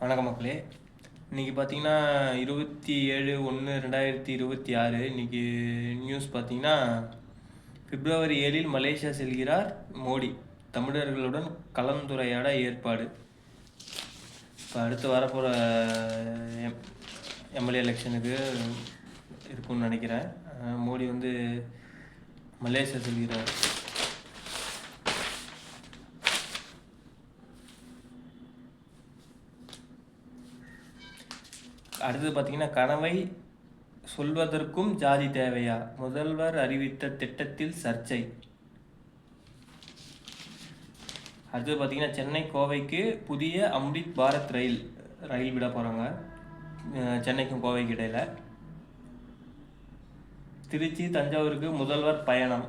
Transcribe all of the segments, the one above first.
வணக்கம் மக்களே. இன்றைக்கி பார்த்தீங்கன்னா 27/1/2026 இன்றைக்கி நியூஸ் பார்த்தீங்கன்னா February 7 மலேசியா செல்கிறார் மோடி, தமிழர்களுடன் கலந்துரையாட ஏற்பாடு. இப்போ அடுத்து வரப்போகிற எம்எல்ஏ எலெக்ஷனுக்கு இருக்கும்னு நினைக்கிறேன். மோடி மலேசியா செல்கிறார். அடுத்தது பார்த்தீங்கன்னா கனவை சொல்வதற்கும் ஜாதி தேவையா, முதல்வர் அறிவித்த திட்டத்தில் சர்ச்சை. அடுத்தது பார்த்தீங்கன்னா சென்னை கோவைக்கு புதிய அம்ரித் பாரத் ரயில் விட போகிறாங்க, சென்னைக்கும் கோவைக்கு இடையில். திருச்சி தஞ்சாவூருக்கு முதல்வர் பயணம்.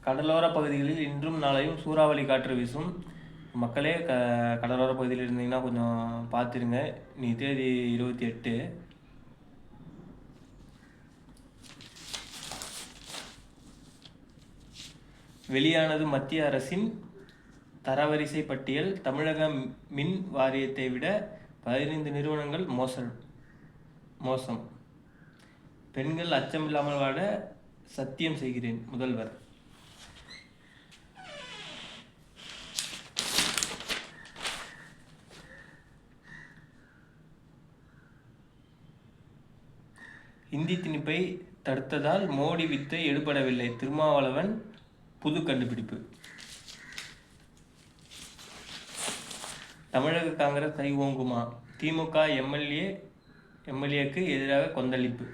கடலோர பகுதிகளில் இன்றும் நாளையும் சூறாவளி காற்று வீசும். மக்களே கடலோர பகுதியில் இருந்தீங்கன்னா கொஞ்சம் பார்த்துருங்க. இன்னைக்கு தேதி 28. வெளியானது மத்திய அரசின் தரவரிசை பட்டியல். தமிழக மின் வாரியத்தை விட 15 நிறுவனங்கள் மோசம். பெண்கள் அச்சமில்லாமல் வாழ சத்தியம் செய்கிறேன், முதல்வர். இந்தி திணிப்பை தடுத்ததால் மோடி வித்தை எடுபடவில்லை, திருமாவளவன் புது கண்டுபிடிப்பு. தமிழக காங்கிரஸ் கை ஓங்குமா, திமுக எம்எல்ஏக்கு எதிராக கொந்தளிப்பு.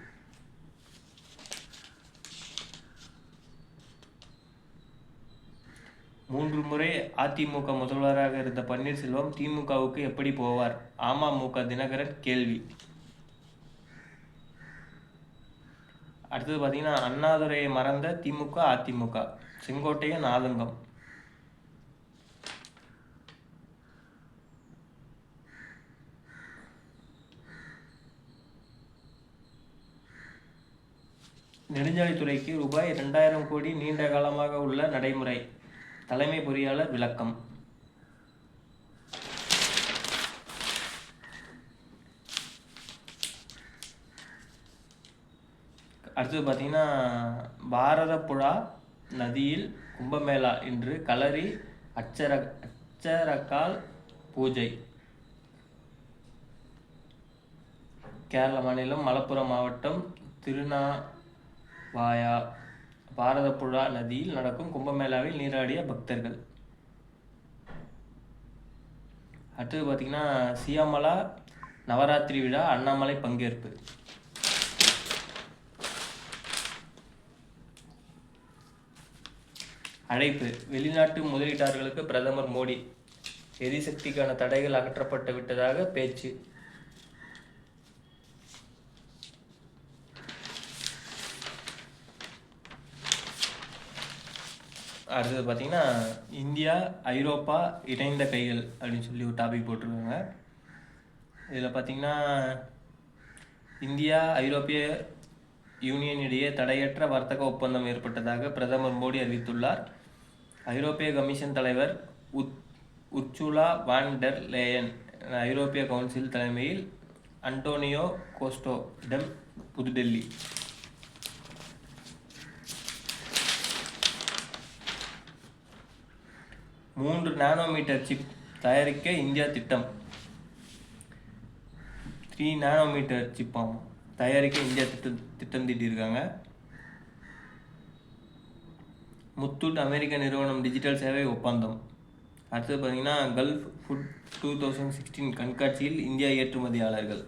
மூன்று முறை அதிமுக முதல்வராக இருந்த பன்னீர்செல்வம் திமுகவுக்கு எப்படி போவார், அமமுக தினகரன் கேள்வி. அடுத்தது பார்த்தீங்கன்னா அண்ணாதுரையை மறந்த திமுக அதிமுக, செங்கோட்டையன் ஆதங்கம். நெடுஞ்சாலைத்துறைக்கு ரூபாய் 2000 கோடி நீண்ட காலமாக உள்ள நடைமுறை, தலைமை பொறியாளர் விளக்கம். அடுத்தது பார்த்தீங்கன்னா பாரதப்புழா நதியில் கும்பமேளா இன்று களரி அச்சரக்கால் பூஜை. கேரள மாநிலம் மலப்புரம் மாவட்டம் திருநாவாயா பாரதப்புழா நதியில் நடக்கும் கும்பமேளாவில் நீராடிய பக்தர்கள். அடுத்தது பார்த்தீங்கன்னா சியாமலா நவராத்திரி விழா, அண்ணாமலை பங்கேற்பு. அழைப்பு வெளிநாட்டு முதலீட்டாளர்களுக்கு பிரதமர் மோடி, எரிசக்திக்கான தடைகள் அகற்றப்பட்டு விட்டதாக பேச்சு. அடுத்தது பார்த்தீங்கன்னா இந்தியா ஐரோப்பா இணைந்த கைகள் அப்படின்னு சொல்லி ஒரு டாபிக் போட்டிருக்காங்க. இதில் பார்த்தீங்கன்னா இந்தியா ஐரோப்பிய யூனியன் இடையே தடையற்ற வர்த்தக ஒப்பந்தம் ஏற்பட்டதாக பிரதமர் மோடி அறிவித்துள்ளார். ஐரோப்பிய கமிஷன் தலைவர் உர்சுலா வான் டெர் லேயன் ஐரோப்பிய கவுன்சில் தலைமையில் அன்டோனியோ கோஸ்டாவிடம் புதுடெல்லி. மூன்று நானோமீட்டர் சிப் தயாரிக்க இந்தியா திட்டம். 3 நானோமீட்டர் சிப்பாம் தயாரிக்க இந்தியா திட்டம் தீட்டியிருக்காங்க. முத்தூட் அமெரிக்க நிறுவனம் டிஜிட்டல் சேவை ஒப்பந்தம். அடுத்தது பார்த்தீங்கன்னா கல்ஃப் ஃபுட் 2016 கண்காட்சியில் இந்தியா ஏற்றுமதியாளர்கள்.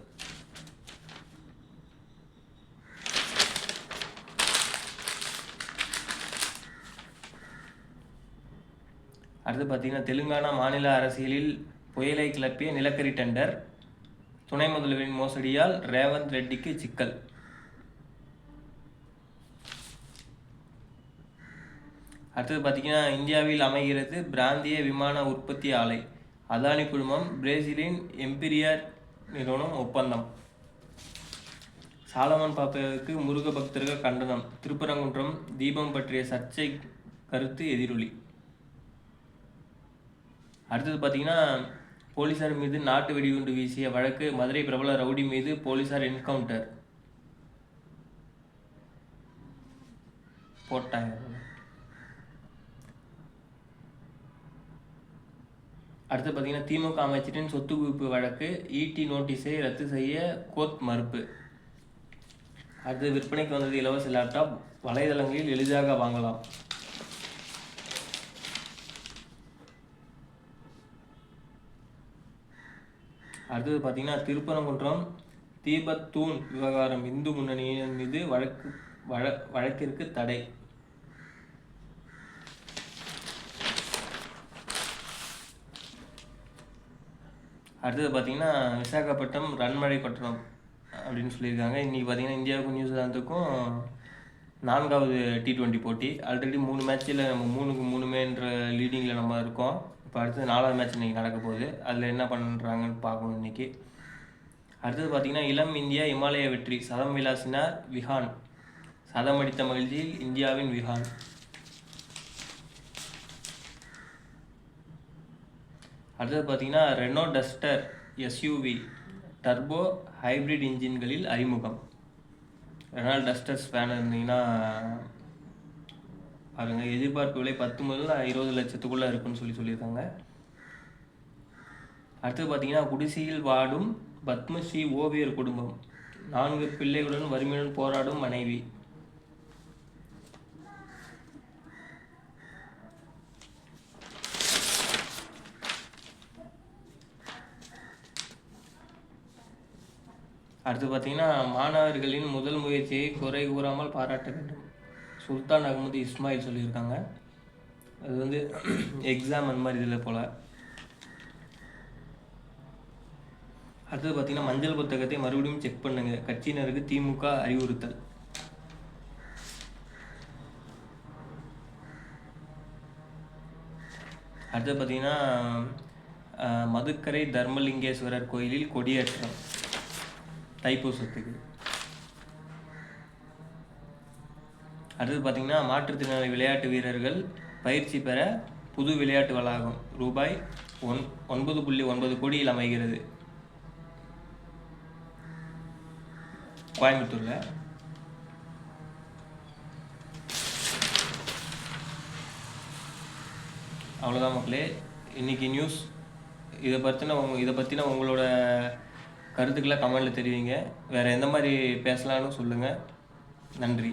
அடுத்து பார்த்தீங்கன்னா தெலுங்கானா மாநில அரசியலில் புயலை கிளப்பிய நிலக்கரி டெண்டர், துணை முதல்வரின் மோசடியால் ரேவந்த் ரெட்டிக்கு சிக்கல். அடுத்தது பார்த்தீங்கன்னா இந்தியாவில் அமைகிறது பிராந்திய விமான உற்பத்தி ஆலை, அதானி குழுமம் பிரேசிலின் எம்பிரியர் நிறுவனம் ஒப்பந்தம். சாலமன் பாப்பாவுக்கு முருக பக்தர்கள் கண்டனம், திருப்பரங்குன்றம் தீபம் பற்றிய சர்ச்சை கருத்து எதிரொலி. அடுத்தது பார்த்தீங்கன்னா போலீசார் மீது நாட்டு வெடிகுண்டு வீசிய வழக்கு. மதுரை பிரபல ரவுடி மீது போலீசார் என்கவுண்டர் போட்டாங்க. அடுத்து பார்த்தீங்கன்னா திமுக அமைச்சரின் சொத்து குவிப்பு வழக்கு. ஈடி நோட்டீஸை ரத்து செய்ய கோர்ட் மறுப்பு. அடுத்து விற்பனைக்கு வந்தது இலவச லேப்டாப். வலைதளங்களில் எளிதாக வாங்கலாம். அடுத்தது பார்த்தீங்கன்னா திருப்பரங்குன்றம் தீபத் தூண் விவகாரம். இந்து முன்னணியின் மீது வழக்கிற்கு தடை. அடுத்தது பார்த்தீங்கன்னா விசாகப்பட்டினம் ரன்மழை பட்டணம் அப்படின்னு சொல்லியிருக்காங்க. இன்றைக்கி பார்த்தீங்கன்னா இந்தியாவுக்கும் நியூசிலாந்துக்கும் 4வது T20 போட்டி. ஆல்ரெடி 3 மேட்ச்சில் நம்ம 3க்கு 3ன்ற லீடிங்கில் நம்ம இருக்கோம். இப்போ அடுத்தது 4வது மேட்ச் இன்றைக்கி நடக்க போகுது. அதில் என்ன பண்ணுறாங்கன்னு பார்க்கணும் இன்றைக்கி. அடுத்தது பார்த்திங்கன்னா இளம் இந்தியா இமாலய வெற்றி. சதம் விளாசினார் விஹான். சதம் அடித்த மகிழ்ச்சியில் இந்தியாவின் விஹான். அடுத்தது பார்த்திங்கன்னா Renault Duster SUV turbo hybrid இன்ஜின்களில் அறிமுகம். ரெனால்ட் டஸ்டர்ஸ் ஃபேன் இருந்தீங்கன்னா பாருங்கள். எதிர்பார்ப்பு விலை 10 முதல் 20 லட்சத்துக்குள்ளே இருக்குன்னு சொல்லியிருக்காங்க. அடுத்து பார்த்தீங்கன்னா குடிசையில் வாடும் பத்மஸ்ரீ ஓவியர் குடும்பம். 4 பிள்ளைகளுடன் வறுமையுடன் போராடும் மனைவி. அடுத்து பார்த்தீங்கன்னா மாணவர்களின் முதல் முயற்சியை குறை கூறாமல் பாராட்ட வேண்டும். சுல்தான் அகமது இஸ்மாயில் சொல்லியிருக்காங்க. அது வந்து எக்ஸாம் அந்த மாதிரி இதில் போல். அடுத்தது பார்த்தீங்கன்னா மஞ்சள் புத்தகத்தை மறுபடியும் செக் பண்ணுங்க. கட்சியினருக்கு திமுக அறிவுறுத்தல். அடுத்தது பார்த்தீங்கன்னா மதுக்கரை தர்மலிங்கேஸ்வரர் கோயிலில் கொடியேற்றம் தைப்பூசத்துக்கு. அடுத்தது பார்த்தீங்கன்னா மாற்றுத்திறனாளி விளையாட்டு வீரர்கள் பயிற்சி பெற புது விளையாட்டு வளாகம் ரூபாய் 9.9 கோடியில் அமைகிறது கோயம்புத்தூரில். அவ்வளோதான் மக்களே இன்றைக்கி நியூஸ். இதை பற்றின உங்களோட கருத்துக்களை கமெண்டில் தெரிவிங்க. வேறு எந்த மாதிரி பேசலான்னு சொல்லுங்கள். நன்றி.